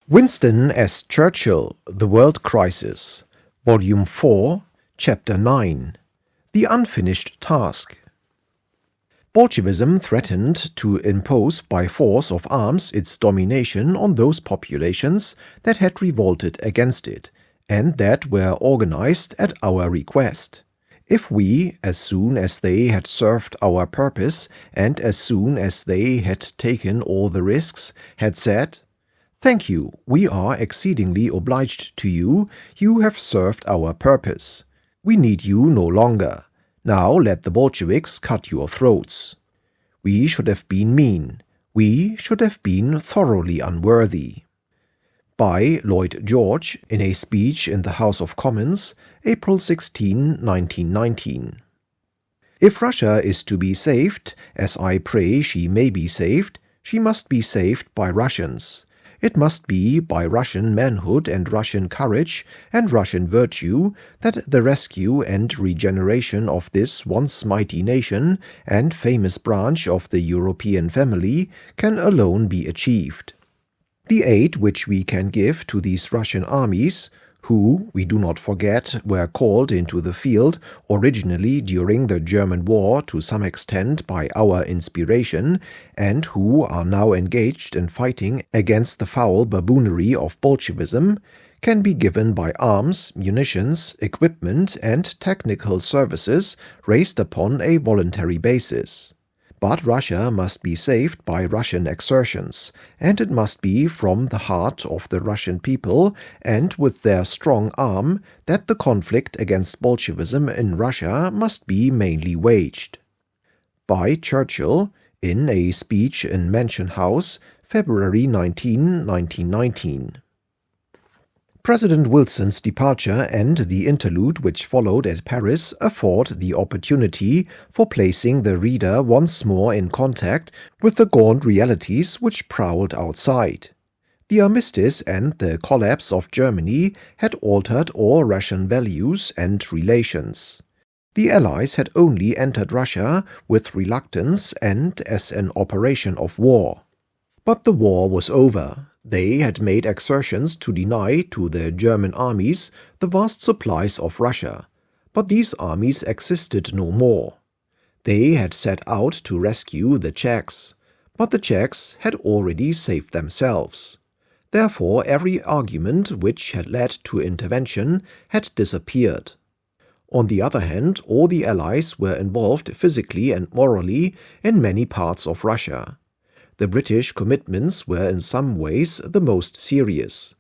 Winston as Churchill, The World Crisis, Volume 4, Chapter 9, The Unfinished Task. Bolshevism threatened to impose by force of arms its domination on those populations that had revolted against it, and that were organized at our request. If we, as soon as they had served our purpose, and as soon as they had taken all the risks, had said, "Thank you, we are exceedingly obliged to you, you have served our purpose. We need you no longer. Now let the Bolsheviks cut your throats," we should have been mean. We should have been thoroughly unworthy. By Lloyd George, in a speech in the House of Commons, April 16, 1919. If Russia is to be saved, as I pray she may be saved, she must be saved by Russians. It must be by Russian manhood and Russian courage and Russian virtue that the rescue and regeneration of this once mighty nation and famous branch of the European family can alone be achieved. The aid which we can give to these Russian armies, who, we do not forget, were called into the field originally during the German war to some extent by our inspiration, and who are now engaged in fighting against the foul baboonery of Bolshevism, can be given by arms, munitions, equipment, and technical services raised upon a voluntary basis. But Russia must be saved by Russian exertions, and it must be from the heart of the Russian people and with their strong arm that the conflict against Bolshevism in Russia must be mainly waged. By Churchill, in a speech in Mansion House, February 19, 1919. President Wilson's departure and the interlude which followed at Paris afford the opportunity for placing the reader once more in contact with the gaunt realities which prowled outside. The armistice and the collapse of Germany had altered all Russian values and relations. The Allies had only entered Russia with reluctance and as an operation of war. But the war was over. They had made exertions to deny to the German armies the vast supplies of Russia, but these armies existed no more. They had set out to rescue the Czechs, but the Czechs had already saved themselves. Therefore every argument which had led to intervention had disappeared. On the other hand, all the Allies were involved physically and morally in many parts of Russia. The British commitments were in some ways the most serious.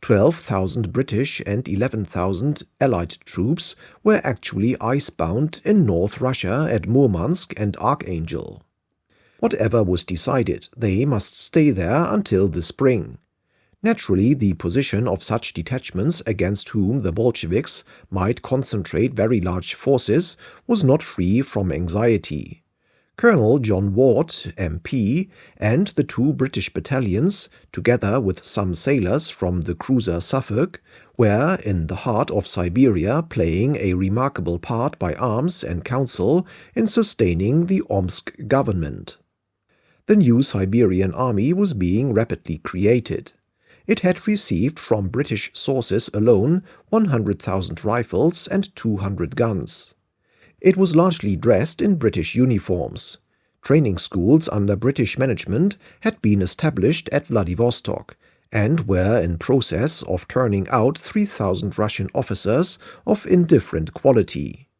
12,000 British and 11,000 Allied troops were actually icebound in North Russia at Murmansk and Archangel. Whatever was decided, they must stay there until the spring. Naturally, the position of such detachments against whom the Bolsheviks might concentrate very large forces was not free from anxiety. Colonel John Ward, MP, and the 2 British battalions, together with some sailors from the cruiser Suffolk, were in the heart of Siberia playing a remarkable part by arms and counsel in sustaining the Omsk government. The new Siberian army was being rapidly created. It had received from British sources alone 100,000 rifles and 200 guns. It was largely dressed in British uniforms. Training schools under British management had been established at Vladivostok and were in process of turning out 3,000 Russian officers of indifferent quality.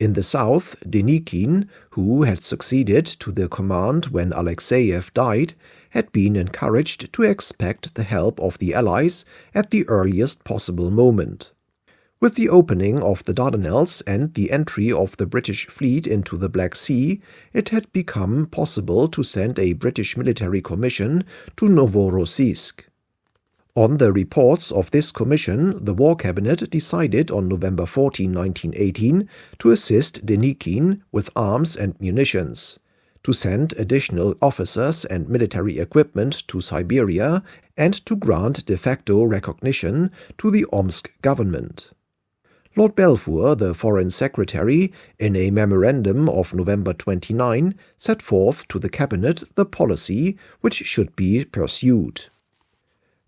In the south, Denikin, who had succeeded to the command when Alexeyev died, had been encouraged to expect the help of the Allies at the earliest possible moment. With the opening of the Dardanelles and the entry of the British fleet into the Black Sea, it had become possible to send a British military commission to Novorossiysk. On the reports of this commission, the War Cabinet decided on November 14, 1918, to assist Denikin with arms and munitions, to send additional officers and military equipment to Siberia, and to grant de facto recognition to the Omsk government. Lord Balfour, the Foreign Secretary, in a memorandum of November 29, set forth to the Cabinet the policy which should be pursued.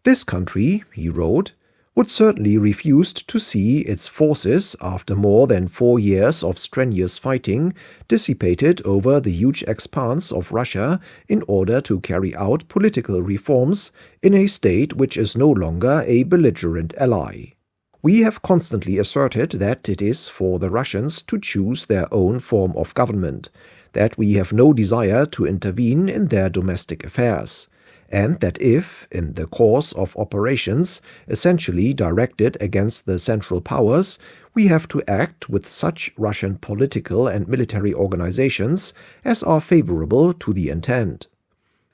This country, he wrote, would certainly refuse to see its forces, after more than 4 years of strenuous fighting, dissipated over the huge expanse of Russia in order to carry out political reforms in a state which is no longer a belligerent ally. We have constantly asserted that it is for the Russians to choose their own form of government, that we have no desire to intervene in their domestic affairs, and that if, in the course of operations essentially directed against the Central Powers, we have to act with such Russian political and military organizations as are favorable to the intent.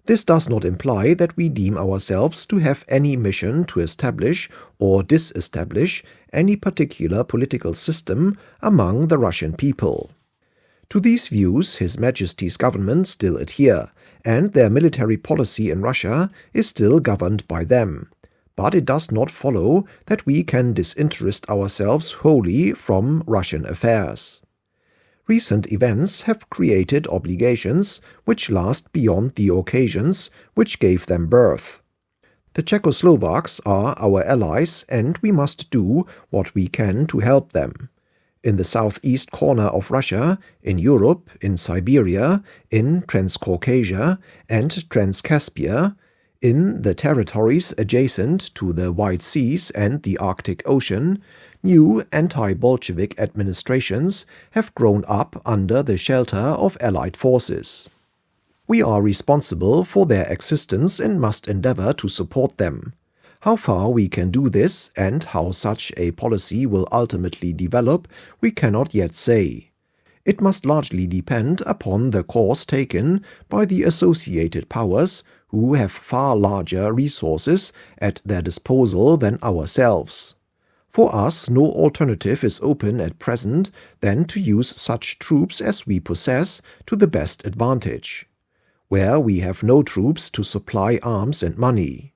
This does not imply that we deem ourselves to have any mission to establish or disestablish any particular political system among the Russian people. To these views His Majesty's government still adhere, and their military policy in Russia is still governed by them. But it does not follow that we can disinterest ourselves wholly from Russian affairs. Recent events have created obligations which last beyond the occasions which gave them birth. The Czechoslovaks are our allies, and we must do what we can to help them. In the southeast corner of Russia, in Europe, in Siberia, in Transcaucasia and Transcaspia, in the territories adjacent to the White Seas and the Arctic Ocean, new anti-Bolshevik administrations have grown up under the shelter of Allied forces. We are responsible for their existence and must endeavor to support them. How far we can do this and how such a policy will ultimately develop, we cannot yet say. It must largely depend upon the course taken by the associated powers, who have far larger resources at their disposal than ourselves. For us, no alternative is open at present than to use such troops as we possess to the best advantage, where we have no troops to supply arms and money.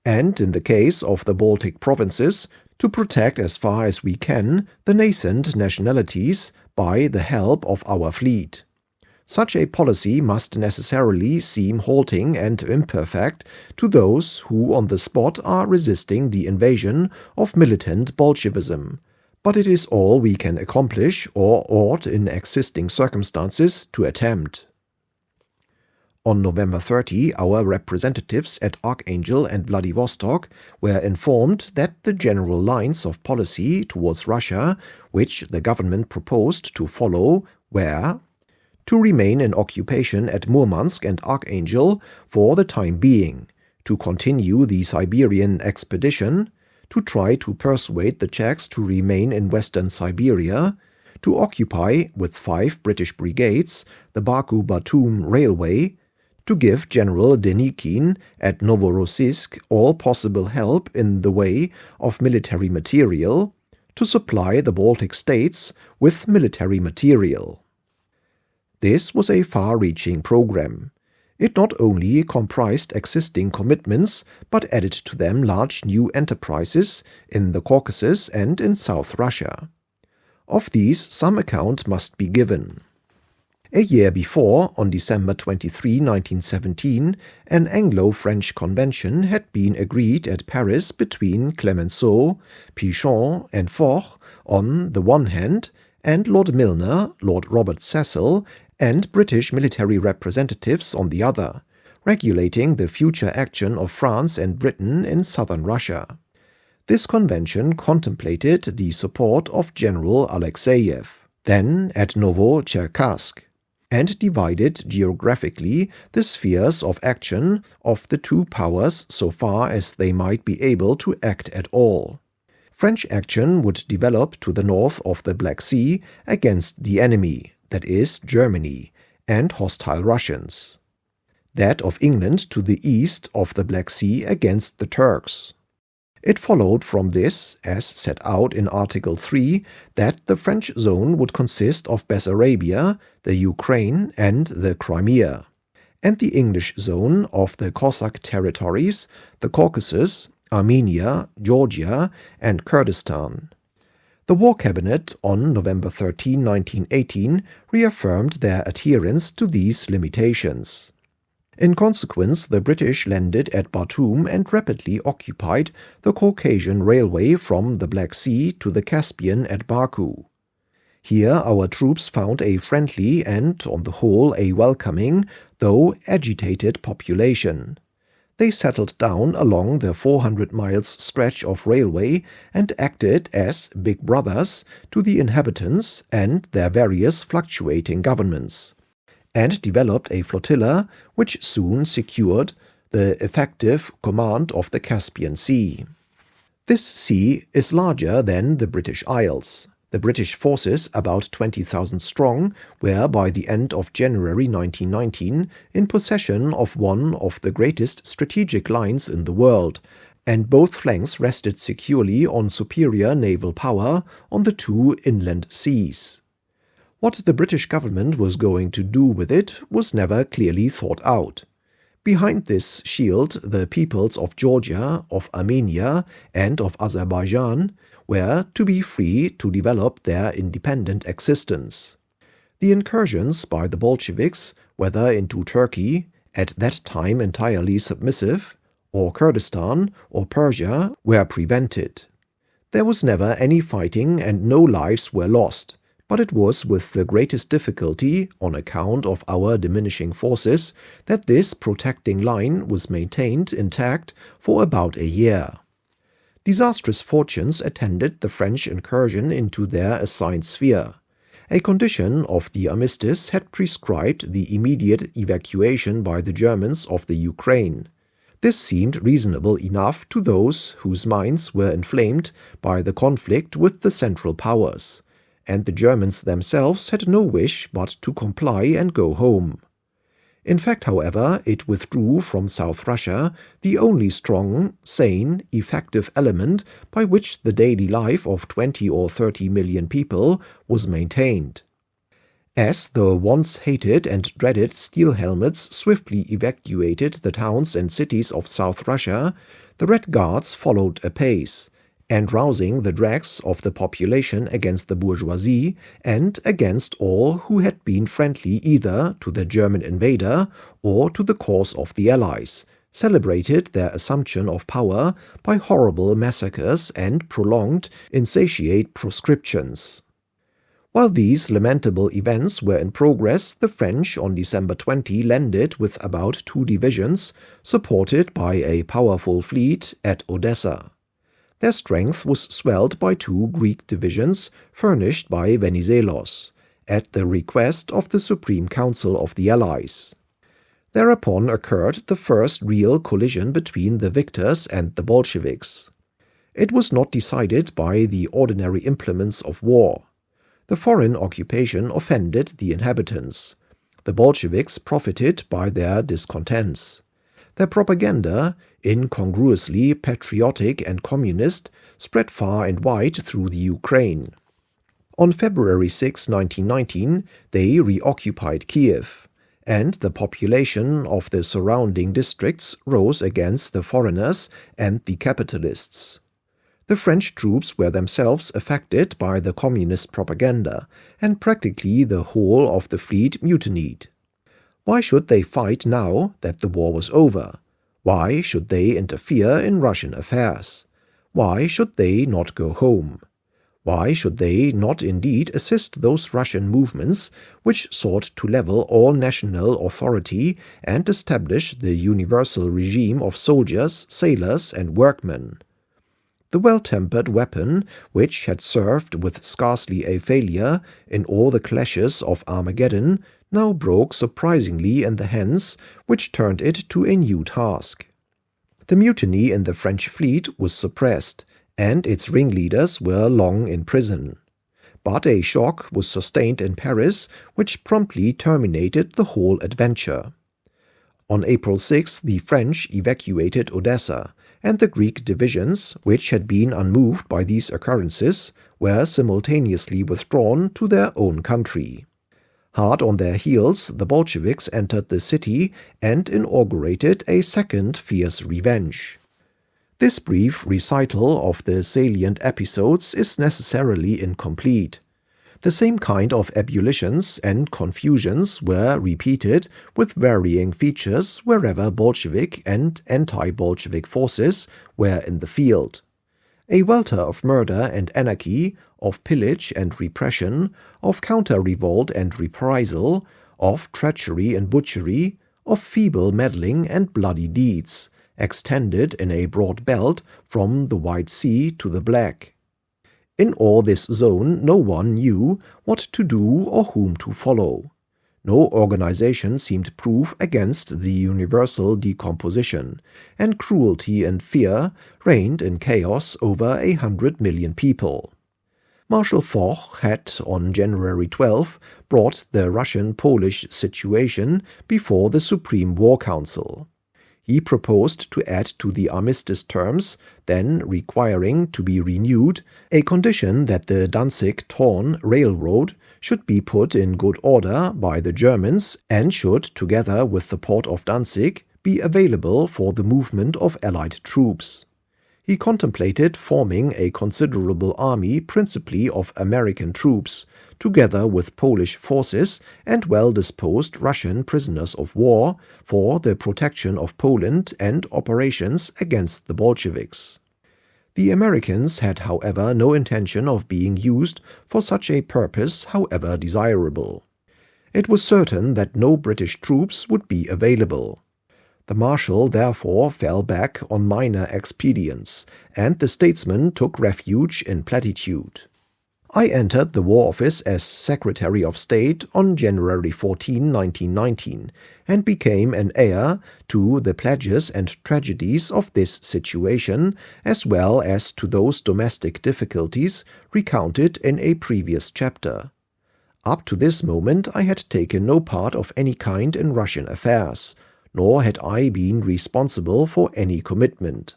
And in the case of the Baltic provinces, to protect as far as we can the nascent nationalities by the help of our fleet. Such a policy must necessarily seem halting and imperfect to those who on the spot are resisting the invasion of militant Bolshevism, but it is all we can accomplish or ought in existing circumstances to attempt. On November 30, our representatives at Archangel and Vladivostok were informed that the general lines of policy towards Russia, which the government proposed to follow, were to remain in occupation at Murmansk and Archangel for the time being, to continue the Siberian expedition, to try to persuade the Czechs to remain in western Siberia, to occupy, with 5 British brigades, the Baku-Batum railway, to give General Denikin at Novorossiysk all possible help in the way of military material, to supply the Baltic states with military material. This was a far-reaching program. It not only comprised existing commitments, but added to them large new enterprises in the Caucasus and in South Russia. Of these, some account must be given. A year before, on December 23, 1917, an Anglo-French convention had been agreed at Paris between Clemenceau, Pichon and Foch on the one hand, and Lord Milner, Lord Robert Cecil, and British military representatives on the other, regulating the future action of France and Britain in southern Russia. This convention contemplated the support of General Alexeyev, then at Novocherkassk, and divided geographically the spheres of action of the two powers so far as they might be able to act at all. French action would develop to the north of the Black Sea against the enemy, that is, Germany, and hostile Russians. That of England to the east of the Black Sea against the Turks. It followed from this, as set out in Article 3, that the French zone would consist of Bessarabia, the Ukraine, and the Crimea, and the English zone of the Cossack territories, the Caucasus, Armenia, Georgia, and Kurdistan. The War Cabinet on November 13, 1918, reaffirmed their adherence to these limitations. In consequence, the British landed at Batum and rapidly occupied the Caucasian Railway from the Black Sea to the Caspian at Baku. Here our troops found a friendly and, on the whole, a welcoming, though agitated population. They settled down along the 400 miles stretch of railway and acted as big brothers to the inhabitants and their various fluctuating governments, and developed a flotilla which soon secured the effective command of the Caspian Sea. This sea is larger than the British Isles. The British forces, about 20,000 strong, were by the end of January 1919 in possession of one of the greatest strategic lines in the world, and both flanks rested securely on superior naval power on the two inland seas. What the British government was going to do with it was never clearly thought out. Behind this shield, the peoples of Georgia, of Armenia, and of Azerbaijan were to be free to develop their independent existence. The incursions by the Bolsheviks, whether into Turkey, at that time entirely submissive, or Kurdistan, or Persia, were prevented. There was never any fighting and no lives were lost, but it was with the greatest difficulty, on account of our diminishing forces, that this protecting line was maintained intact for about a year. Disastrous fortunes attended the French incursion into their assigned sphere. A condition of the armistice had prescribed the immediate evacuation by the Germans of the Ukraine. This seemed reasonable enough to those whose minds were inflamed by the conflict with the Central Powers, and the Germans themselves had no wish but to comply and go home. In fact, however, it withdrew from South Russia the only strong, sane, effective element by which the daily life of 20 or 30 million people was maintained. As the once hated and dreaded steel helmets swiftly evacuated the towns and cities of South Russia, the Red Guards followed apace, and rousing the dregs of the population against the bourgeoisie and against all who had been friendly either to the German invader or to the cause of the Allies, celebrated their assumption of power by horrible massacres and prolonged, insatiate proscriptions. While these lamentable events were in progress, the French on December 20 landed with about 2 divisions, supported by a powerful fleet, at Odessa. Their strength was swelled by 2 Greek divisions furnished by Venizelos, at the request of the Supreme Council of the Allies. Thereupon occurred the first real collision between the victors and the Bolsheviks. It was not decided by the ordinary implements of war. The foreign occupation offended the inhabitants. The Bolsheviks profited by their discontents. Their propaganda, incongruously patriotic and communist, spread far and wide through the Ukraine. On February 6, 1919, they reoccupied Kiev, and the population of the surrounding districts rose against the foreigners and the capitalists. The French troops were themselves affected by the communist propaganda, and practically the whole of the fleet mutinied. Why should they fight now that the war was over? Why should they interfere in Russian affairs? Why should they not go home? Why should they not indeed assist those Russian movements which sought to level all national authority and establish the universal regime of soldiers, sailors, and workmen? The well-tempered weapon, which had served with scarcely a failure in all the clashes of Armageddon, now broke surprisingly in the hands which turned it to a new task. The mutiny in the French fleet was suppressed, and its ringleaders were long in prison. But a shock was sustained in Paris, which promptly terminated the whole adventure. On April 6 the French evacuated Odessa, and the Greek divisions, which had been unmoved by these occurrences, were simultaneously withdrawn to their own country. Hard on their heels, the Bolsheviks entered the city and inaugurated a second fierce revenge. This brief recital of the salient episodes is necessarily incomplete. The same kind of ebullitions and confusions were repeated with varying features wherever Bolshevik and anti-Bolshevik forces were in the field. A welter of murder and anarchy, of pillage and repression, of counter-revolt and reprisal, of treachery and butchery, of feeble meddling and bloody deeds, extended in a broad belt from the White Sea to the Black. In all this zone no one knew what to do or whom to follow. No organization seemed proof against the universal decomposition, and cruelty and fear reigned in chaos over 100 million people. Marshal Foch had, on January 12, brought the Russian-Polish situation before the Supreme War Council. He proposed to add to the armistice terms, then requiring to be renewed, a condition that the Danzig-Thorn railroad should be put in good order by the Germans and should, together with the port of Danzig, be available for the movement of Allied troops. He contemplated forming a considerable army principally of American troops, together with Polish forces and well-disposed Russian prisoners of war, for the protection of Poland and operations against the Bolsheviks. The Americans had, however, no intention of being used for such a purpose, however desirable. It was certain that no British troops would be available. The Marshal therefore fell back on minor expedients, and the statesman took refuge in platitude. I entered the War Office as Secretary of State on January 14, 1919, and became an heir to the pledges and tragedies of this situation, as well as to those domestic difficulties recounted in a previous chapter. Up to this moment I had taken no part of any kind in Russian affairs, nor had I been responsible for any commitment.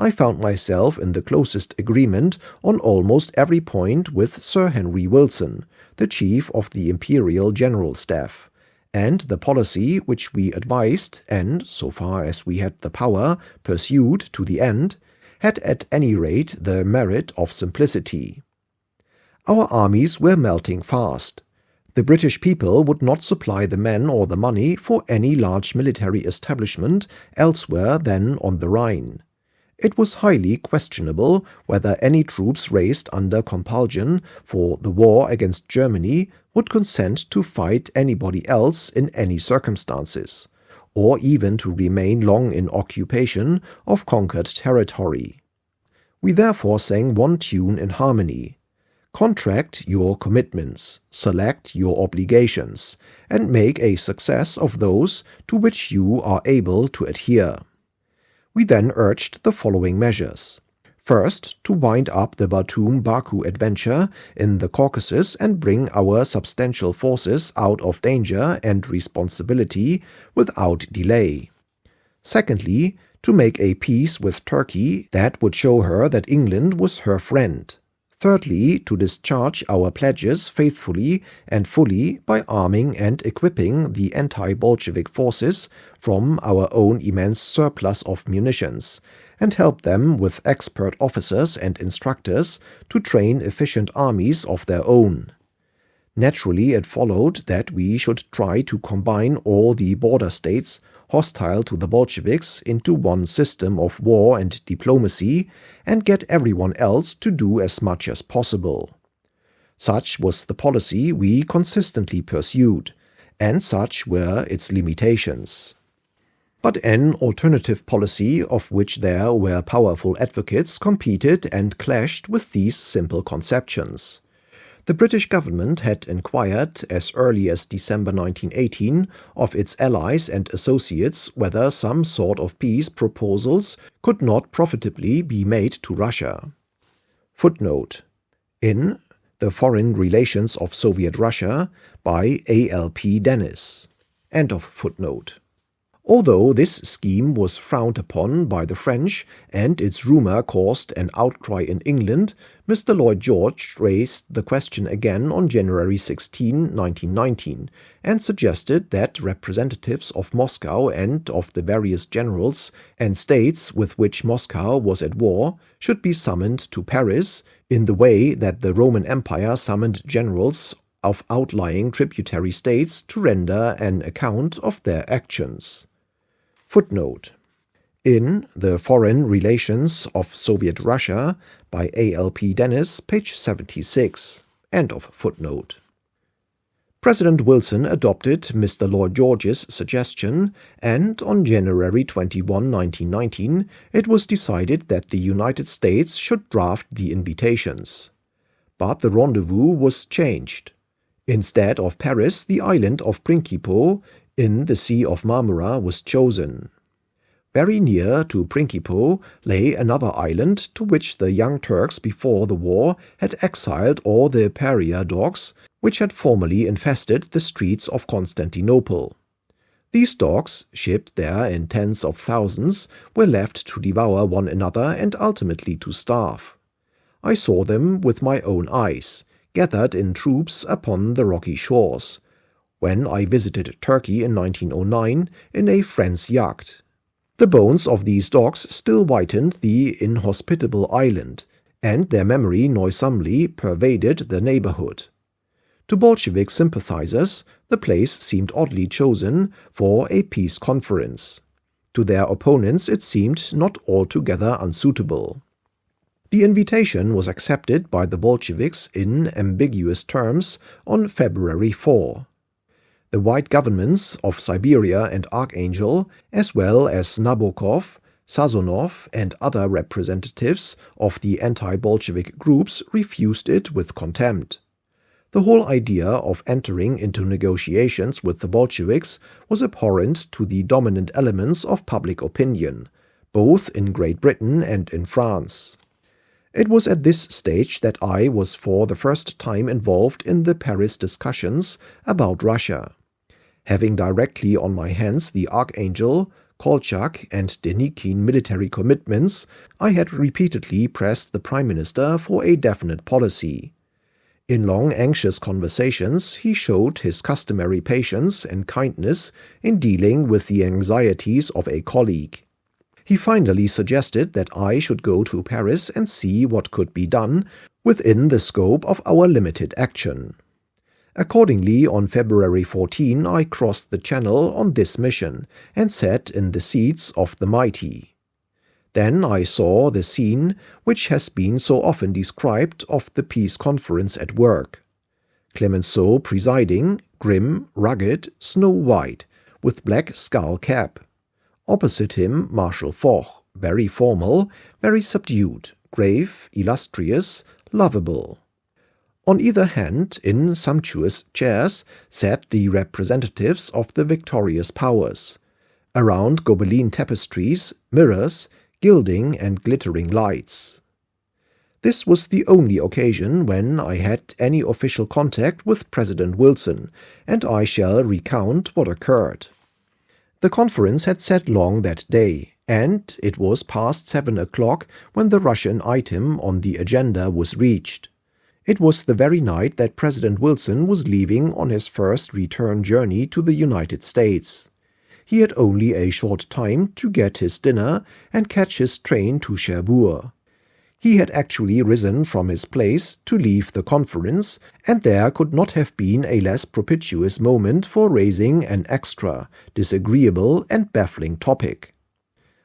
I found myself in the closest agreement on almost every point with Sir Henry Wilson, the Chief of the Imperial General Staff, and the policy which we advised and, so far as we had the power, pursued to the end, had at any rate the merit of simplicity. Our armies were melting fast. The British people would not supply the men or the money for any large military establishment elsewhere than on the Rhine. It was highly questionable whether any troops raised under compulsion for the war against Germany would consent to fight anybody else in any circumstances, or even to remain long in occupation of conquered territory. We therefore sang one tune in harmony: contract your commitments, select your obligations, and make a success of those to which you are able to adhere. We then urged the following measures. First, to wind up the Batum-Baku adventure in the Caucasus and bring our substantial forces out of danger and responsibility without delay. Secondly, to make a peace with Turkey that would show her that England was her friend. Thirdly, to discharge our pledges faithfully and fully by arming and equipping the anti-Bolshevik forces from our own immense surplus of munitions, and help them with expert officers and instructors to train efficient armies of their own. Naturally, it followed that we should try to combine all the border states hostile to the Bolsheviks into one system of war and diplomacy, and get everyone else to do as much as possible. Such was the policy we consistently pursued, and such were its limitations. But an alternative policy, of which there were powerful advocates, competed and clashed with these simple conceptions. The British government had inquired as early as December 1918 of its allies and associates whether some sort of peace proposals could not profitably be made to Russia. Footnote: in The Foreign Relations of Soviet Russia by A.L.P. Dennis. End of footnote. Although this scheme was frowned upon by the French and its rumor caused an outcry in England, Mr. Lloyd George raised the question again on January 16, 1919, and suggested that representatives of Moscow and of the various generals and states with which Moscow was at war should be summoned to Paris in the way that the Roman Empire summoned generals of outlying tributary states to render an account of their actions. Footnote. In The Foreign Relations of Soviet Russia by A.L.P. Dennis, page 76. End of footnote. President Wilson adopted Mr. Lloyd George's suggestion, and on January 21, 1919, it was decided that the United States should draft the invitations. But the rendezvous was changed. Instead of Paris, the island of Principo in the Sea of Marmora was chosen. Very near to Principo lay another island to which the Young Turks before the war had exiled all the pariah dogs which had formerly infested the streets of Constantinople. These dogs, shipped there in tens of thousands, were left to devour one another and ultimately to starve. I saw them with my own eyes, gathered in troops upon the rocky shores, when I visited Turkey in 1909 in a friend's yacht. The bones of these dogs still whitened the inhospitable island, and their memory noisomely pervaded the neighborhood. To Bolshevik sympathizers, the place seemed oddly chosen for a peace conference. To their opponents it seemed not altogether unsuitable. The invitation was accepted by the Bolsheviks in ambiguous terms on February 4. The white governments of Siberia and Archangel, as well as Nabokov, Sazonov, and other representatives of the anti-Bolshevik groups refused it with contempt. The whole idea of entering into negotiations with the Bolsheviks was abhorrent to the dominant elements of public opinion, both in Great Britain and in France. It was at this stage that I was for the first time involved in the Paris discussions about Russia. Having directly on my hands the Archangel, Kolchak, and Denikin military commitments, I had repeatedly pressed the Prime Minister for a definite policy. In long, anxious conversations, he showed his customary patience and kindness in dealing with the anxieties of a colleague. He finally suggested that I should go to Paris and see what could be done within the scope of our limited action. Accordingly, on February 14, I crossed the Channel on this mission and sat in the seats of the mighty. Then I saw the scene which has been so often described of the peace conference at work. Clemenceau presiding, grim, rugged, snow-white, with black skull cap. Opposite him Marshal Foch, very formal, very subdued, grave, illustrious, lovable. On either hand, in sumptuous chairs, sat the representatives of the victorious powers. Around Gobelin tapestries, mirrors, gilding and glittering lights. This was the only occasion when I had any official contact with President Wilson, and I shall recount what occurred. The conference had sat long that day, and it was past 7 o'clock when the Russian item on the agenda was reached. It was the very night that President Wilson was leaving on his first return journey to the United States. He had only a short time to get his dinner and catch his train to Cherbourg. He had actually risen from his place to leave the conference, and there could not have been a less propitious moment for raising an extra, disagreeable, and baffling topic.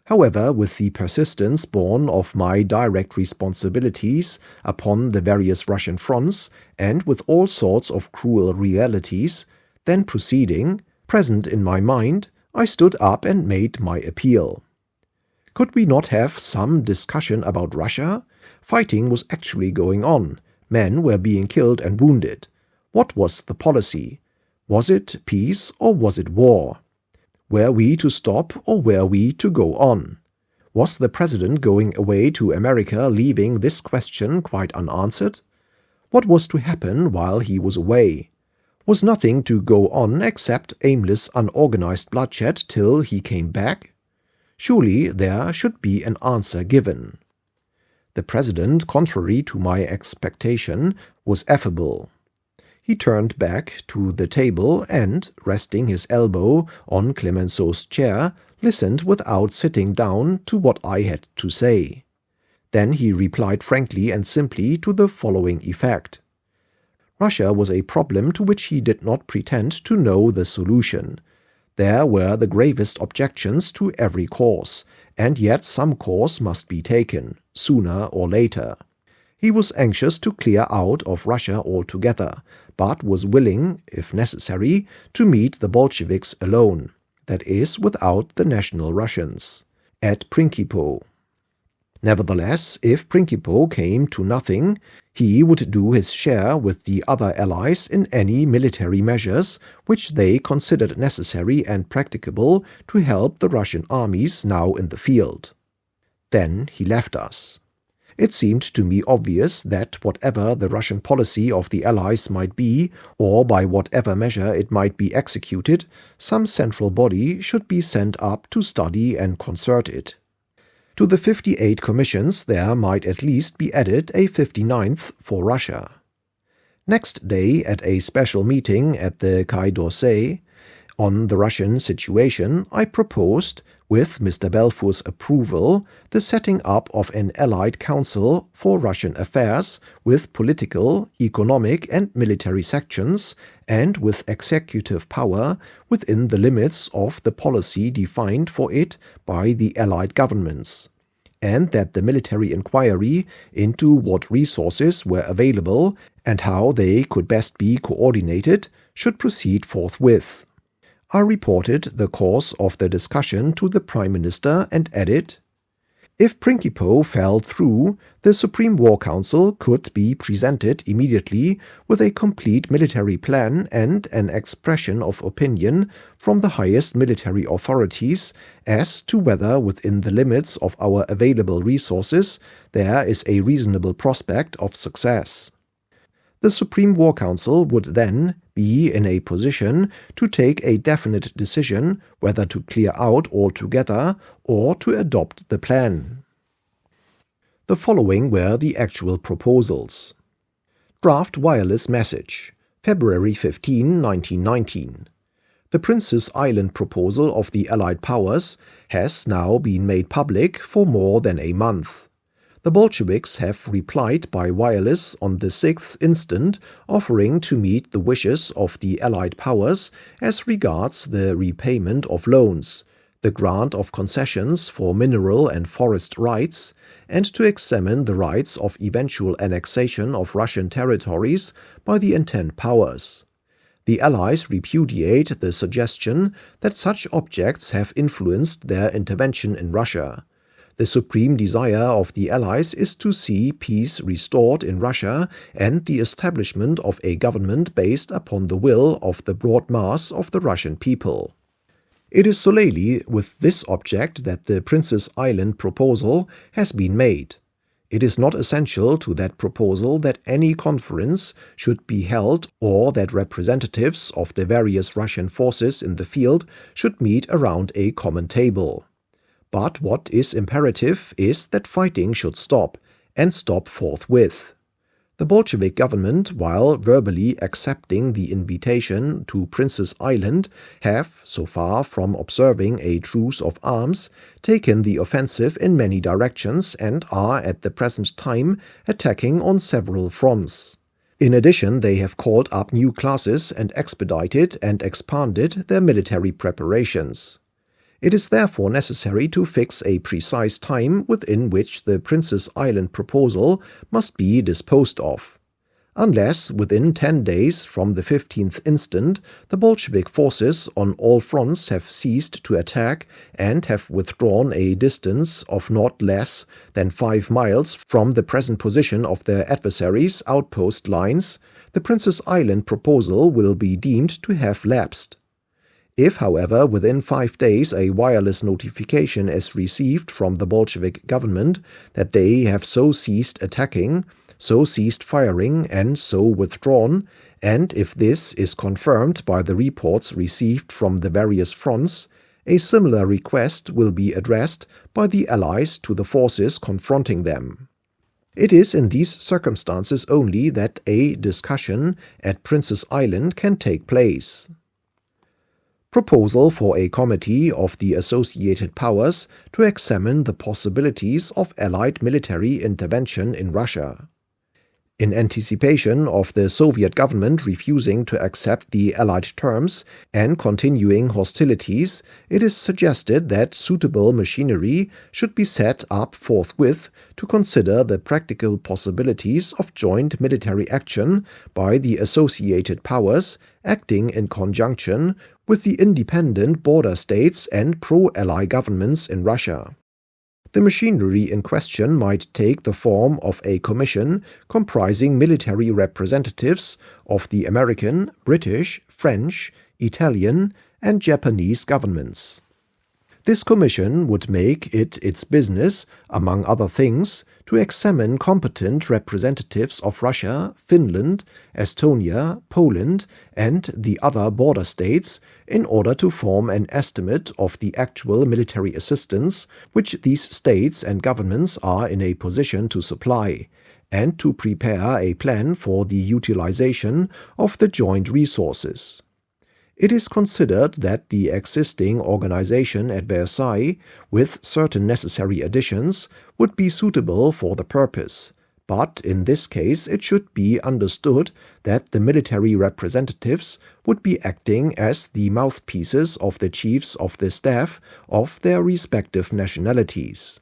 However, with the persistence born of my direct responsibilities upon the various Russian fronts, and with all sorts of cruel realities, then proceeding, present in my mind, I stood up and made my appeal. Could we not have some discussion about Russia? Fighting was actually going on. Men were being killed and wounded. What was the policy? Was it peace or was it war? Were we to stop or were we to go on? Was the president going away to America, leaving this question quite unanswered? What was to happen while he was away? Was nothing to go on except aimless, unorganized bloodshed till he came back? Surely there should be an answer given. The President, contrary to my expectation, was affable. He turned back to the table and, resting his elbow on Clemenceau's chair, listened without sitting down to what I had to say. Then he replied frankly and simply to the following effect. Russia was a problem to which he did not pretend to know the solution. There were the gravest objections to every course, and yet some course must be taken, sooner or later. He was anxious to clear out of Russia altogether, but was willing, if necessary, to meet the Bolsheviks alone, that is, without the national Russians, at Principo. Nevertheless, if Principo came to nothing, he would do his share with the other allies in any military measures which they considered necessary and practicable to help the Russian armies now in the field. Then he left us. It seemed to me obvious that whatever the Russian policy of the Allies might be, or by whatever measure it might be executed, some central body should be sent up to study and concert it. To the 58 commissions there might at least be added a 59th for Russia. Next day, at a special meeting at the Quai d'Orsay on the Russian situation, I proposed, with Mr. Balfour's approval, the setting up of an Allied Council for Russian affairs with political, economic and military sections and with executive power within the limits of the policy defined for it by the Allied governments, and that the military inquiry into what resources were available and how they could best be coordinated should proceed forthwith. I reported the course of the discussion to the Prime Minister and added, if Principo fell through, the Supreme War Council could be presented immediately with a complete military plan and an expression of opinion from the highest military authorities as to whether within the limits of our available resources there is a reasonable prospect of success. The Supreme War Council would then be in a position to take a definite decision whether to clear out altogether or to adopt the plan. The following were the actual proposals. Draft wireless message, February 15, 1919. The Princess Island proposal of the Allied powers has now been made public for more than a month. The Bolsheviks have replied by wireless on the 6th instant, offering to meet the wishes of the Allied powers as regards the repayment of loans, the grant of concessions for mineral and forest rights, and to examine the rights of eventual annexation of Russian territories by the Entente powers. The Allies repudiate the suggestion that such objects have influenced their intervention in Russia. The supreme desire of the Allies is to see peace restored in Russia and the establishment of a government based upon the will of the broad mass of the Russian people. It is solely with this object that the Princess Island proposal has been made. It is not essential to that proposal that any conference should be held or that representatives of the various Russian forces in the field should meet around a common table. But what is imperative is that fighting should stop, and stop forthwith. The Bolshevik government, while verbally accepting the invitation to Princess Island, have, so far from observing a truce of arms, taken the offensive in many directions and are at the present time attacking on several fronts. In addition, they have called up new classes and expedited and expanded their military preparations. It is therefore necessary to fix a precise time within which the Princess Island proposal must be disposed of. Unless, within 10 days from the 15th instant, the Bolshevik forces on all fronts have ceased to attack and have withdrawn a distance of not less than 5 miles from the present position of their adversaries' outpost lines, the Princess Island proposal will be deemed to have lapsed. If, however, within 5 days a wireless notification is received from the Bolshevik government that they have so ceased attacking, so ceased firing, and so withdrawn, and if this is confirmed by the reports received from the various fronts, a similar request will be addressed by the Allies to the forces confronting them. It is in these circumstances only that a discussion at Prince's Island can take place. Proposal for a committee of the associated powers to examine the possibilities of Allied military intervention in Russia. In anticipation of the Soviet government refusing to accept the Allied terms and continuing hostilities, it is suggested that suitable machinery should be set up forthwith to consider the practical possibilities of joint military action by the associated powers acting in conjunction with the independent border states and pro-Ally governments in Russia. The machinery in question might take the form of a commission comprising military representatives of the American, British, French, Italian, and Japanese governments. This commission would make it its business, among other things, to examine competent representatives of Russia, Finland, Estonia, Poland, and the other border states in order to form an estimate of the actual military assistance which these states and governments are in a position to supply, and to prepare a plan for the utilization of the joint resources. It is considered that the existing organization at Versailles, with certain necessary additions, would be suitable for the purpose, but in this case it should be understood that the military representatives would be acting as the mouthpieces of the chiefs of the staff of their respective nationalities.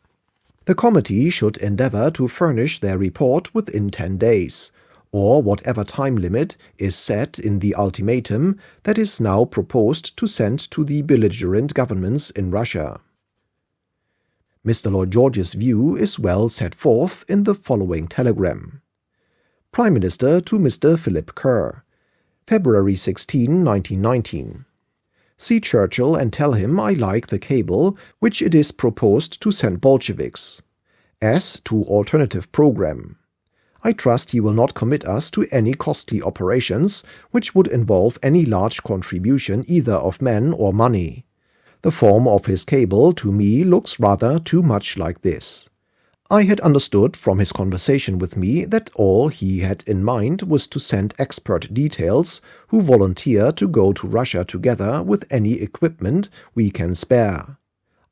The committee should endeavor to furnish their report within 10 days, or whatever time limit is set in the ultimatum that is now proposed to send to the belligerent governments in Russia. Mr. Lloyd George's view is well set forth in the following telegram. Prime Minister to Mr. Philip Kerr, February 16, 1919. See Churchill and tell him I like the cable which it is proposed to send Bolsheviks. As to alternative program. I trust he will not commit us to any costly operations which would involve any large contribution either of men or money. The form of his cable to me looks rather too much like this. I had understood from his conversation with me that all he had in mind was to send expert details who volunteer to go to Russia together with any equipment we can spare.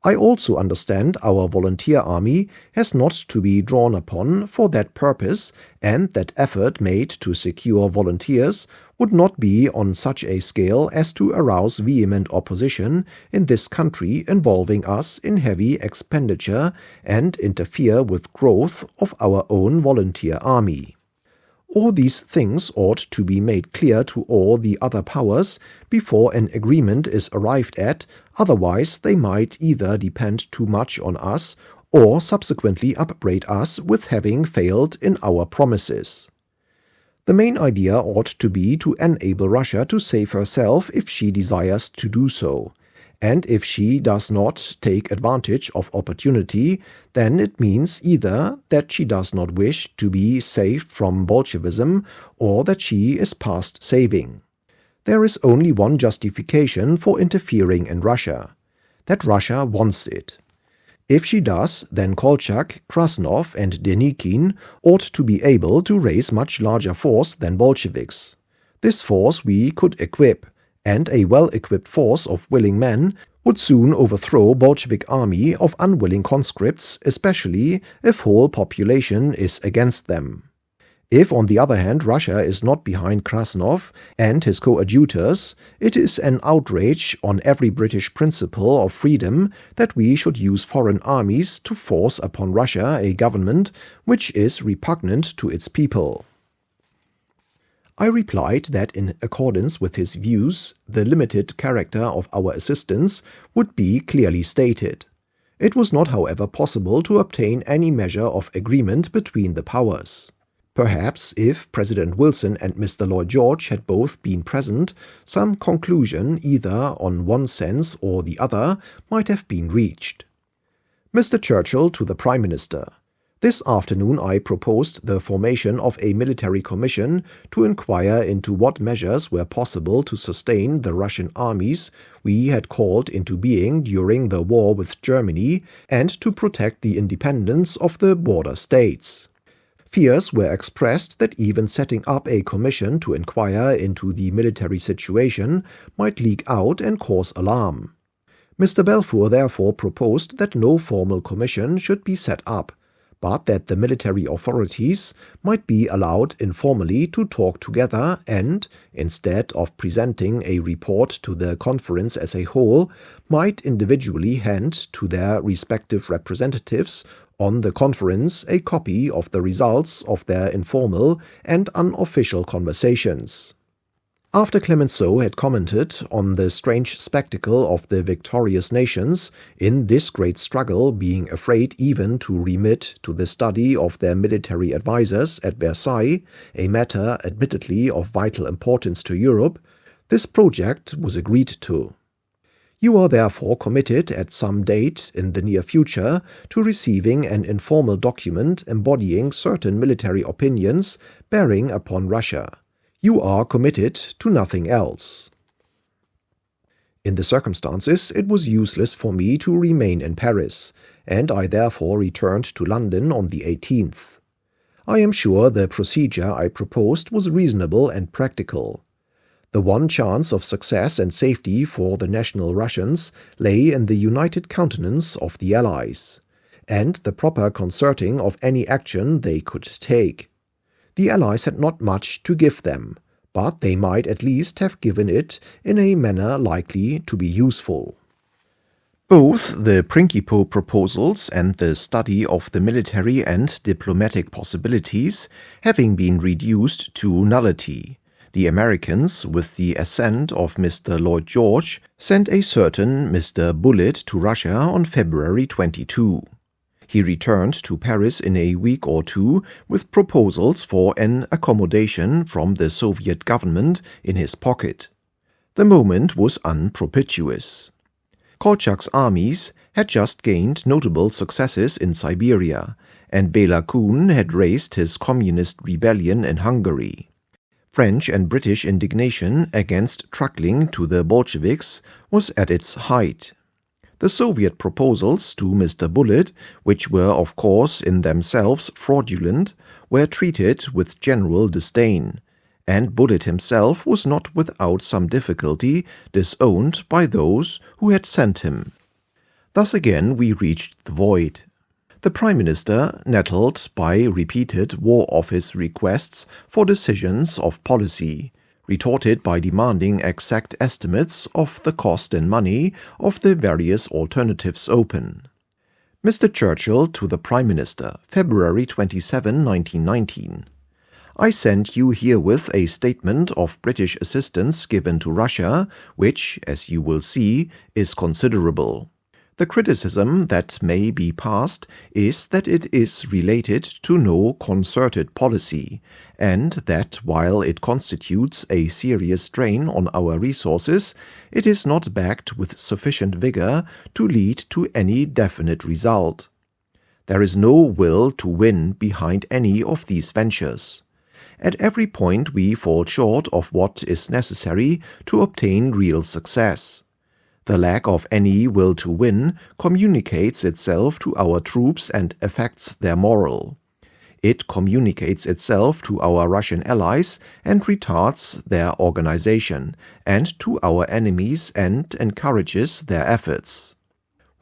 I also understand our volunteer army has not to be drawn upon for that purpose, and that effort made to secure volunteers would not be on such a scale as to arouse vehement opposition in this country involving us in heavy expenditure and interfere with growth of our own volunteer army. All these things ought to be made clear to all the other powers before an agreement is arrived at, otherwise they might either depend too much on us or subsequently upbraid us with having failed in our promises. The main idea ought to be to enable Russia to save herself if she desires to do so, and if she does not take advantage of opportunity, then it means either that she does not wish to be saved from Bolshevism or that she is past saving. There is only one justification for interfering in Russia, that Russia wants it. If she does, then Kolchak, Krasnov, and Denikin ought to be able to raise much larger force than Bolsheviks. This force we could equip, and a well-equipped force of willing men would soon overthrow Bolshevik army of unwilling conscripts, especially if whole population is against them. If, on the other hand, Russia is not behind Krasnov and his coadjutors, it is an outrage on every British principle of freedom that we should use foreign armies to force upon Russia a government which is repugnant to its people. I replied that in accordance with his views, the limited character of our assistance would be clearly stated. It was not, however, possible to obtain any measure of agreement between the powers. Perhaps, if President Wilson and Mr. Lloyd George had both been present, some conclusion either on one sense or the other might have been reached. Mr. Churchill to the Prime Minister. This afternoon I proposed the formation of a military commission to inquire into what measures were possible to sustain the Russian armies we had called into being during the war with Germany and to protect the independence of the border states. Fears were expressed that even setting up a commission to inquire into the military situation might leak out and cause alarm. Mr. Balfour therefore proposed that no formal commission should be set up, but that the military authorities might be allowed informally to talk together and, instead of presenting a report to the conference as a whole, might individually hand to their respective representatives on the conference a copy of the results of their informal and unofficial conversations. After Clemenceau had commented on the strange spectacle of the victorious nations in this great struggle being afraid even to remit to the study of their military advisers at Versailles, a matter admittedly of vital importance to Europe, this project was agreed to. You are therefore committed at some date in the near future to receiving an informal document embodying certain military opinions bearing upon Russia. You are committed to nothing else. In the circumstances, it was useless for me to remain in Paris, and I therefore returned to London on the 18th. I am sure the procedure I proposed was reasonable and practical. The one chance of success and safety for the national Russians lay in the united countenance of the Allies, and the proper concerting of any action they could take. The Allies had not much to give them, but they might at least have given it in a manner likely to be useful. Both the Principe proposals and the study of the military and diplomatic possibilities having been reduced to nullity, the Americans, with the assent of Mr. Lloyd George, sent a certain Mr. Bullitt to Russia on February 22. He returned to Paris in a week or two with proposals for an accommodation from the Soviet government in his pocket. The moment was unpropitious. Kolchak's armies had just gained notable successes in Siberia, and Bela Kun had raised his communist rebellion in Hungary. French and British indignation against truckling to the Bolsheviks was at its height. The Soviet proposals to Mr. Bullitt, which were of course in themselves fraudulent, were treated with general disdain, and Bullitt himself was not without some difficulty disowned by those who had sent him. Thus again we reached the void. The Prime Minister, nettled by repeated War Office requests for decisions of policy, retorted by demanding exact estimates of the cost in money of the various alternatives open. Mr. Churchill to the Prime Minister, February 27, 1919. I send you herewith a statement of British assistance given to Russia, which, as you will see, is considerable. The criticism that may be passed is that it is related to no concerted policy, and that while it constitutes a serious strain on our resources, it is not backed with sufficient vigor to lead to any definite result. There is no will to win behind any of these ventures. At every point we fall short of what is necessary to obtain real success. The lack of any will to win communicates itself to our troops and affects their morale. It communicates itself to our Russian allies and retards their organization, and to our enemies and encourages their efforts.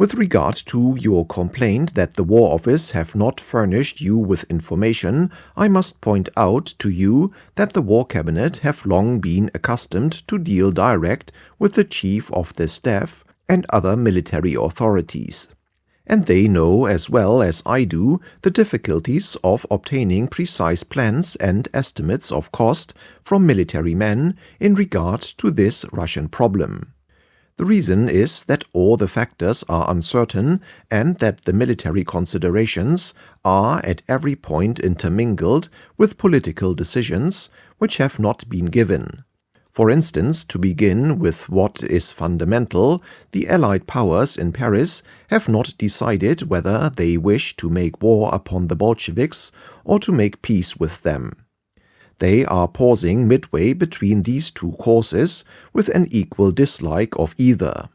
With regard to your complaint that the War Office have not furnished you with information, I must point out to you that the War Cabinet have long been accustomed to deal direct with the Chief of the Staff and other military authorities, and they know as well as I do the difficulties of obtaining precise plans and estimates of cost from military men in regard to this Russian problem. The reason is that all the factors are uncertain and that the military considerations are at every point intermingled with political decisions which have not been given. For instance, to begin with what is fundamental, the Allied powers in Paris have not decided whether they wish to make war upon the Bolsheviks or to make peace with them. They are pausing midway between these two courses with an equal dislike of either.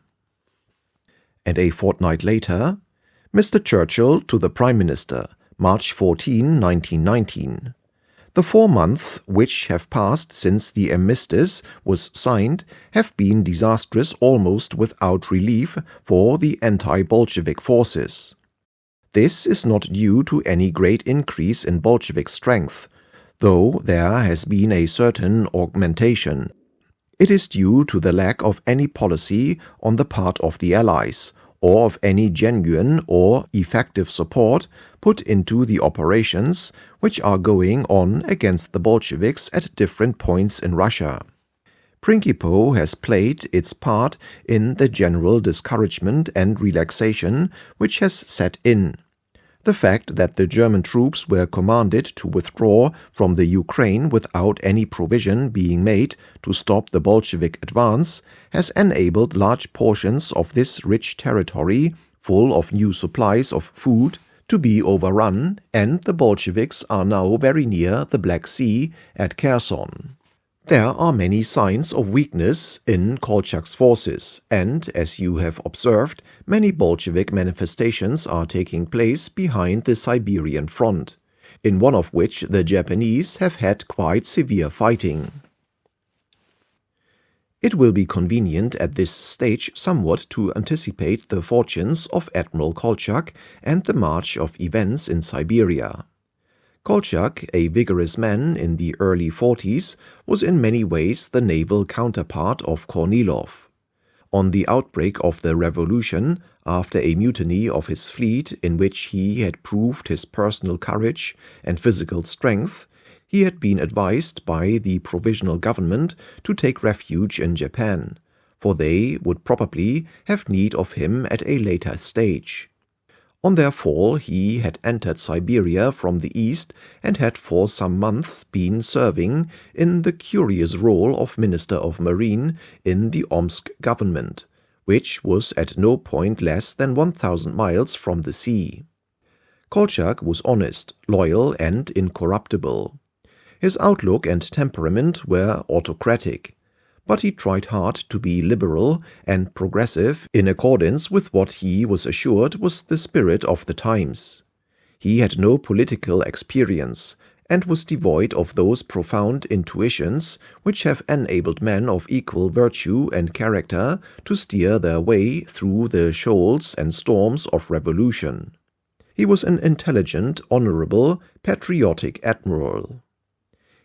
And a fortnight later, Mr. Churchill to the Prime Minister, March 14, 1919. The 4 months which have passed since the armistice was signed have been disastrous almost without relief for the anti-Bolshevik forces. This is not due to any great increase in Bolshevik strength, though there has been a certain augmentation. It is due to the lack of any policy on the part of the Allies, or of any genuine or effective support put into the operations which are going on against the Bolsheviks at different points in Russia. Principo has played its part in the general discouragement and relaxation which has set in. The fact that the German troops were commanded to withdraw from the Ukraine without any provision being made to stop the Bolshevik advance has enabled large portions of this rich territory, full of new supplies of food, to be overrun, and the Bolsheviks are now very near the Black Sea at Kherson. There are many signs of weakness in Kolchak's forces, and, as you have observed, many Bolshevik manifestations are taking place behind the Siberian front, in one of which the Japanese have had quite severe fighting. It will be convenient at this stage somewhat to anticipate the fortunes of Admiral Kolchak and the march of events in Siberia. Kolchak, a vigorous man in the early 40s, was in many ways the naval counterpart of Kornilov. On the outbreak of the revolution, after a mutiny of his fleet in which he had proved his personal courage and physical strength, he had been advised by the provisional government to take refuge in Japan, for they would probably have need of him at a later stage. On their fall he had entered Siberia from the east and had for some months been serving in the curious role of Minister of Marine in the Omsk government, which was at no point less than 1,000 miles from the sea. Kolchak was honest, loyal, and incorruptible. His outlook and temperament were autocratic, but he tried hard to be liberal and progressive in accordance with what he was assured was the spirit of the times. He had no political experience and was devoid of those profound intuitions which have enabled men of equal virtue and character to steer their way through the shoals and storms of revolution. He was an intelligent, honorable, patriotic admiral.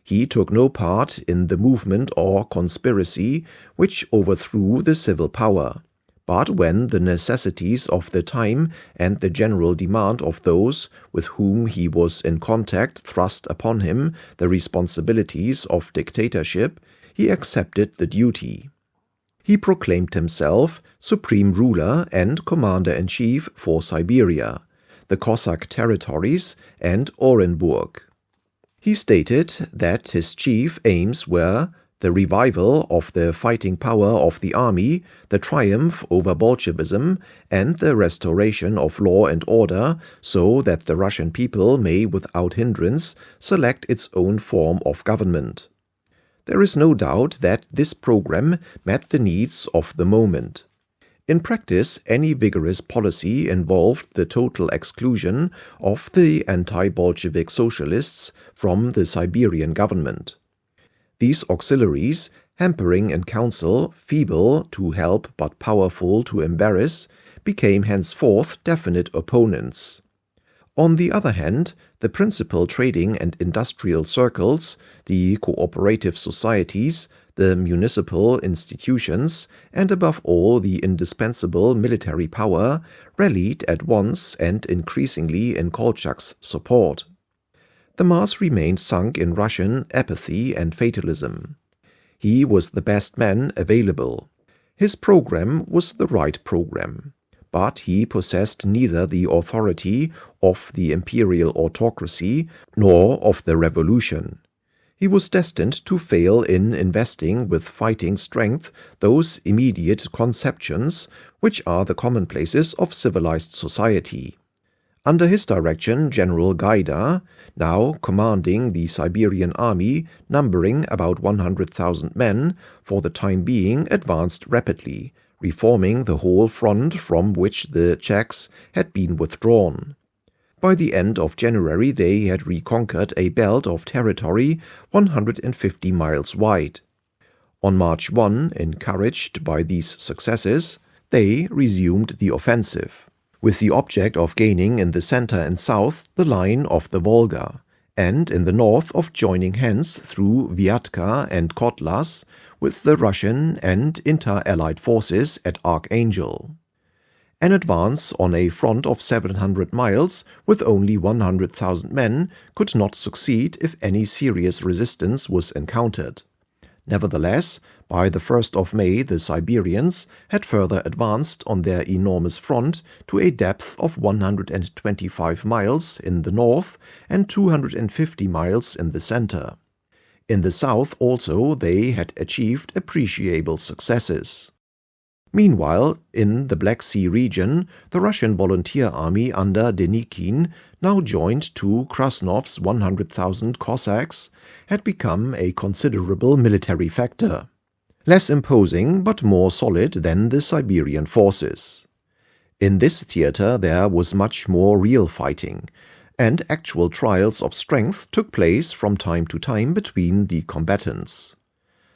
He took no part in the movement or conspiracy which overthrew the civil power, but when the necessities of the time and the general demand of those with whom he was in contact thrust upon him the responsibilities of dictatorship, he accepted the duty. He proclaimed himself supreme ruler and commander-in-chief for Siberia, the Cossack territories, and Orenburg. He stated that his chief aims were the revival of the fighting power of the army, the triumph over Bolshevism, and the restoration of law and order so that the Russian people may without hindrance select its own form of government. There is no doubt that this program met the needs of the moment. In practice, any vigorous policy involved the total exclusion of the anti-Bolshevik socialists from the Siberian government. These auxiliaries, hampering in council, feeble to help but powerful to embarrass, became henceforth definite opponents. On the other hand, the principal trading and industrial circles, the cooperative societies, the municipal institutions, and above all the indispensable military power, rallied at once and increasingly in Kolchak's support. The mass remained sunk in Russian apathy and fatalism. He was the best man available. His program was the right program, but he possessed neither the authority of the imperial autocracy nor of the revolution. He was destined to fail in investing with fighting strength those immediate conceptions which are the commonplaces of civilized society. Under his direction, General Gaida, now commanding the Siberian army numbering about 100,000 men, for the time being advanced rapidly, reforming the whole front from which the Czechs had been withdrawn. By the end of January they had reconquered a belt of territory 150 miles wide. On March 1, encouraged by these successes, they resumed the offensive, with the object of gaining in the center and south the line of the Volga, and in the north of joining hands through Vyatka and Kotlas with the Russian and inter-allied forces at Archangel. An advance on a front of 700 miles with only 100,000 men could not succeed if any serious resistance was encountered. Nevertheless, by the 1st of May the Siberians had further advanced on their enormous front to a depth of 125 miles in the north and 250 miles in the center. In the south also they had achieved appreciable successes. Meanwhile, in the Black Sea region, the Russian volunteer army under Denikin, now joined to Krasnov's 100,000 Cossacks, had become a considerable military factor, less imposing but more solid than the Siberian forces. In this theater there was much more real fighting, and actual trials of strength took place from time to time between the combatants.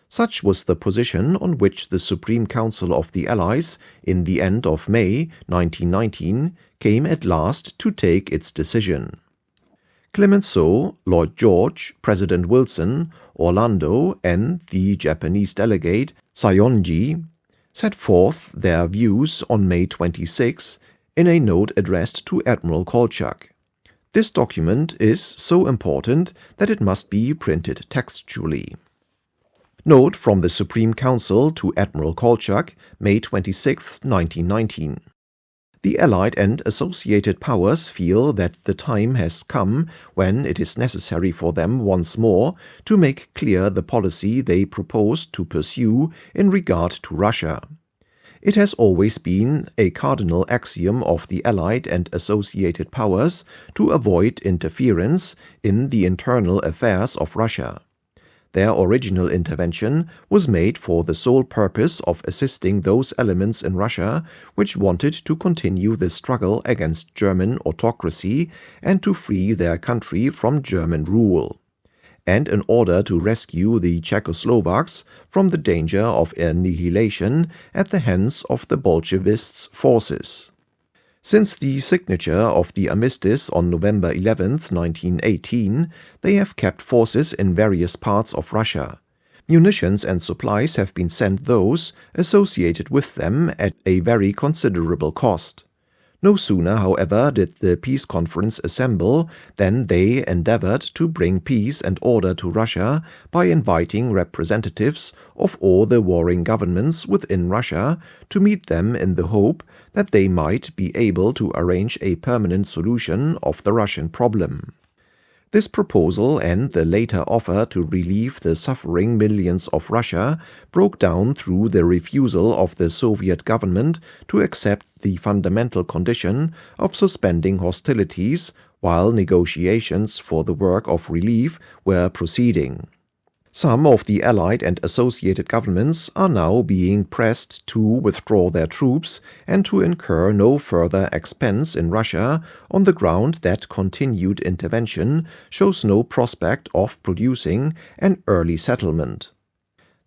Such was the position on which the Supreme Council of the Allies, in the end of May 1919, came at last to take its decision. Clemenceau, Lloyd George, President Wilson, Orlando, and the Japanese delegate Sayonji set forth their views on May 26 in a note addressed to Admiral Kolchak. This document is so important that it must be printed textually. Note from the Supreme Council to Admiral Kolchak, May 26, 1919. The Allied and associated powers feel that the time has come when it is necessary for them once more to make clear the policy they propose to pursue in regard to Russia. It has always been a cardinal axiom of the Allied and associated powers to avoid interference in the internal affairs of Russia. Their original intervention was made for the sole purpose of assisting those elements in Russia which wanted to continue the struggle against German autocracy and to free their country from German rule, and in order to rescue the Czechoslovaks from the danger of annihilation at the hands of the Bolshevists' forces. Since the signature of the armistice on November 11, 1918, they have kept forces in various parts of Russia. Munitions and supplies have been sent those associated with them at a very considerable cost. No sooner, however, did the peace conference assemble than they endeavored to bring peace and order to Russia by inviting representatives of all the warring governments within Russia to meet them in the hope that they might be able to arrange a permanent solution of the Russian problem. This proposal and the later offer to relieve the suffering millions of Russia broke down through the refusal of the Soviet government to accept the fundamental condition of suspending hostilities while negotiations for the work of relief were proceeding. Some of the Allied and associated governments are now being pressed to withdraw their troops and to incur no further expense in Russia on the ground that continued intervention shows no prospect of producing an early settlement.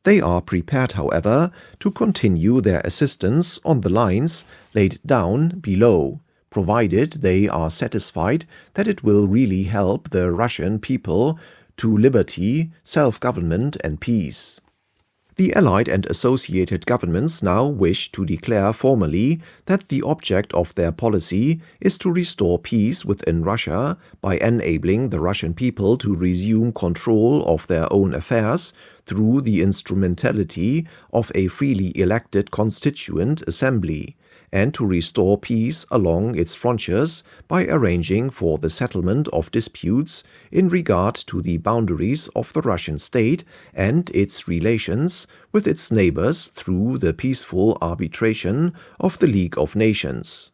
They are prepared, however, to continue their assistance on the lines laid down below, provided they are satisfied that it will really help the Russian people to liberty, self-government and peace. The Allied and associated governments now wish to declare formally that the object of their policy is to restore peace within Russia by enabling the Russian people to resume control of their own affairs through the instrumentality of a freely elected constituent assembly, and to restore peace along its frontiers by arranging for the settlement of disputes in regard to the boundaries of the Russian state and its relations with its neighbors through the peaceful arbitration of the League of Nations.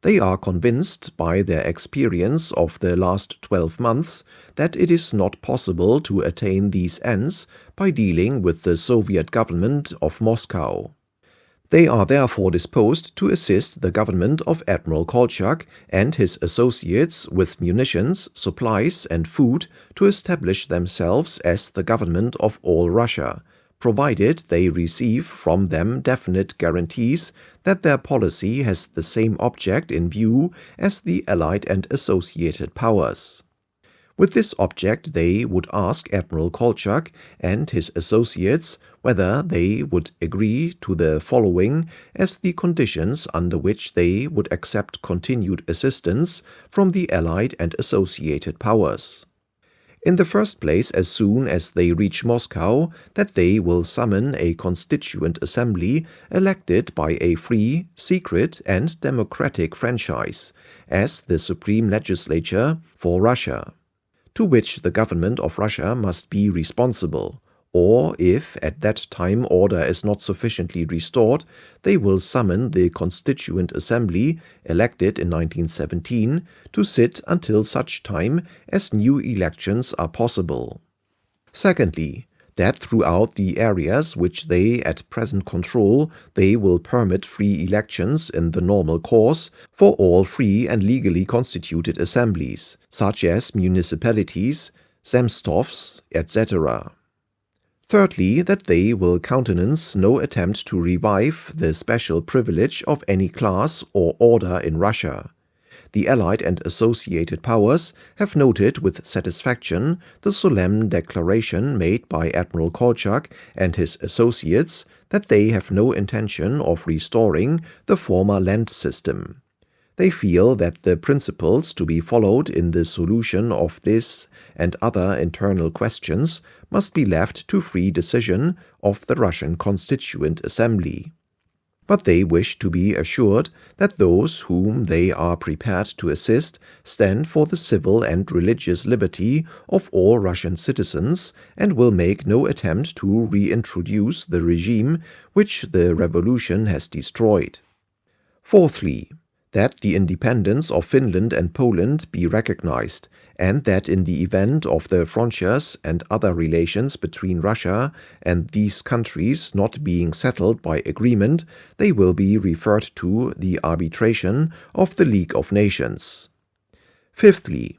They are convinced by their experience of the last 12 months that it is not possible to attain these ends by dealing with the Soviet government of Moscow. They are therefore disposed to assist the government of Admiral Kolchak and his associates with munitions, supplies, and food to establish themselves as the government of all Russia, provided they receive from them definite guarantees that their policy has the same object in view as the Allied and associated powers. With this object they would ask Admiral Kolchak and his associates whether they would agree to the following as the conditions under which they would accept continued assistance from the Allied and associated powers. In the first place, as soon as they reach Moscow, that they will summon a constituent assembly elected by a free, secret, and democratic franchise as the supreme legislature for Russia, to which the government of Russia must be responsible, or if at that time order is not sufficiently restored, they will summon the Constituent Assembly, elected in 1917, to sit until such time as new elections are possible. Secondly, that throughout the areas which they at present control, they will permit free elections in the normal course for all free and legally constituted assemblies, such as municipalities, zemstvos, etc. Thirdly, that they will countenance no attempt to revive the special privilege of any class or order in Russia. The Allied and associated powers have noted with satisfaction the solemn declaration made by Admiral Kolchak and his associates that they have no intention of restoring the former land system. They feel that the principles to be followed in the solution of this and other internal questions must be left to free decision of the Russian Constituent Assembly. But they wish to be assured that those whom they are prepared to assist stand for the civil and religious liberty of all Russian citizens and will make no attempt to reintroduce the regime which the revolution has destroyed. Fourthly, that the independence of Finland and Poland be recognized, and that in the event of the frontiers and other relations between Russia and these countries not being settled by agreement, they will be referred to the arbitration of the League of Nations. Fifthly,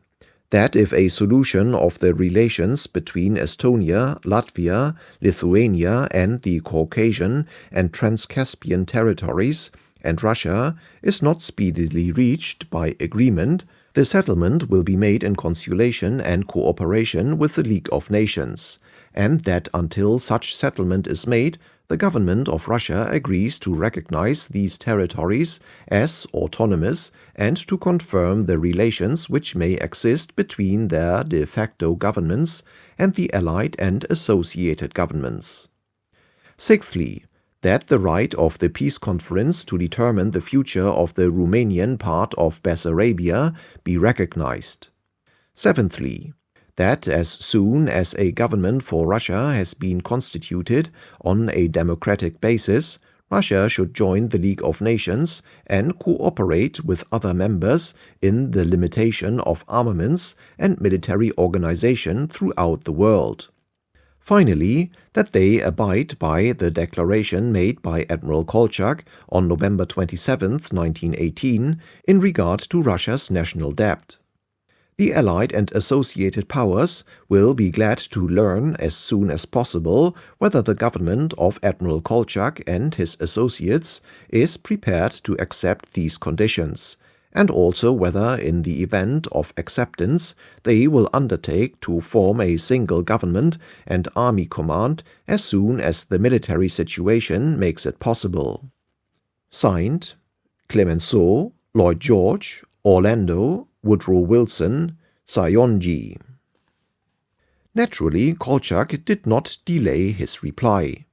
that if a solution of the relations between Estonia, Latvia, Lithuania, and the Caucasian and Transcaspian territories and Russia is not speedily reached by agreement, the settlement will be made in conciliation and cooperation with the League of Nations, and that until such settlement is made, the government of Russia agrees to recognize these territories as autonomous and to confirm the relations which may exist between their de facto governments and the Allied and associated governments. Sixthly, that the right of the Peace Conference to determine the future of the Romanian part of Bessarabia be recognized. Seventhly, that as soon as a government for Russia has been constituted on a democratic basis, Russia should join the League of Nations and cooperate with other members in the limitation of armaments and military organization throughout the world. Finally, that they abide by the declaration made by Admiral Kolchak on November 27, 1918, in regard to Russia's national debt. The Allied and associated powers will be glad to learn as soon as possible whether the government of Admiral Kolchak and his associates is prepared to accept these conditions, and also whether, in the event of acceptance, they will undertake to form a single government and army command as soon as the military situation makes it possible. Signed, Clemenceau, Lloyd George, Orlando, Woodrow Wilson, Sayonji. Naturally, Kolchak did not delay his reply.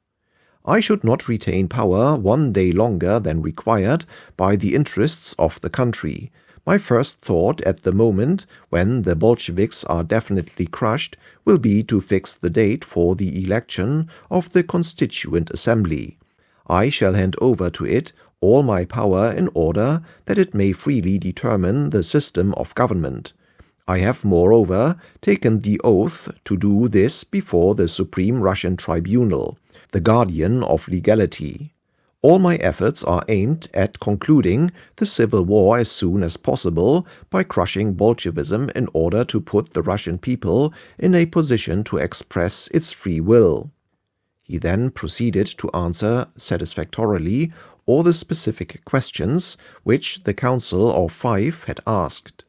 I should not retain power one day longer than required by the interests of the country. My first thought at the moment when the Bolsheviks are definitely crushed will be to fix the date for the election of the Constituent Assembly. I shall hand over to it all my power in order that it may freely determine the system of government. I have, moreover, taken the oath to do this before the Supreme Russian Tribunal, the guardian of legality. All my efforts are aimed at concluding the civil war as soon as possible by crushing Bolshevism in order to put the Russian people in a position to express its free will. He then proceeded to answer satisfactorily all the specific questions which the Council of Five had asked.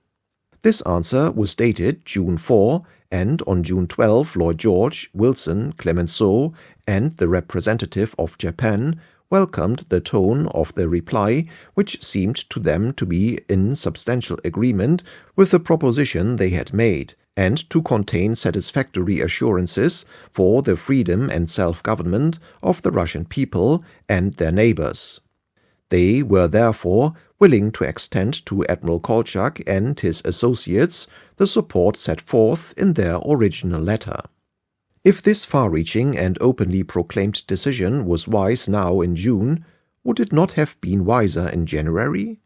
This answer was dated June 4, and on June 12 Lloyd George, Wilson, Clemenceau, and the representative of Japan welcomed the tone of the reply, which seemed to them to be in substantial agreement with the proposition they had made, and to contain satisfactory assurances for the freedom and self-government of the Russian people and their neighbors. They were therefore willing to extend to Admiral Kolchak and his associates the support set forth in their original letter. If this far-reaching and openly proclaimed decision was wise now in June, would it not have been wiser in January?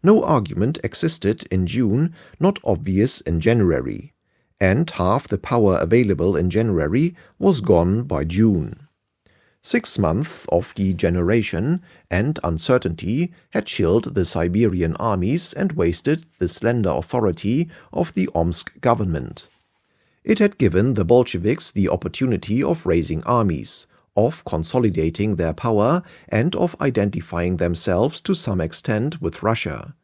No argument existed in June not obvious in January, and half the power available in January was gone by June. 6 months of degeneration and uncertainty had chilled the Siberian armies and wasted the slender authority of the Omsk government. It had given the Bolsheviks the opportunity of raising armies, of consolidating their power, and of identifying themselves to some extent with Russia.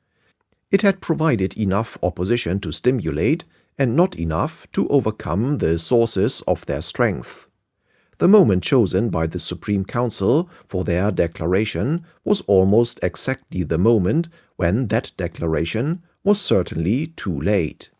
It had provided enough opposition to stimulate, and not enough to overcome the sources of their strength. The moment chosen by the Supreme Council for their declaration was almost exactly the moment when that declaration was certainly too late.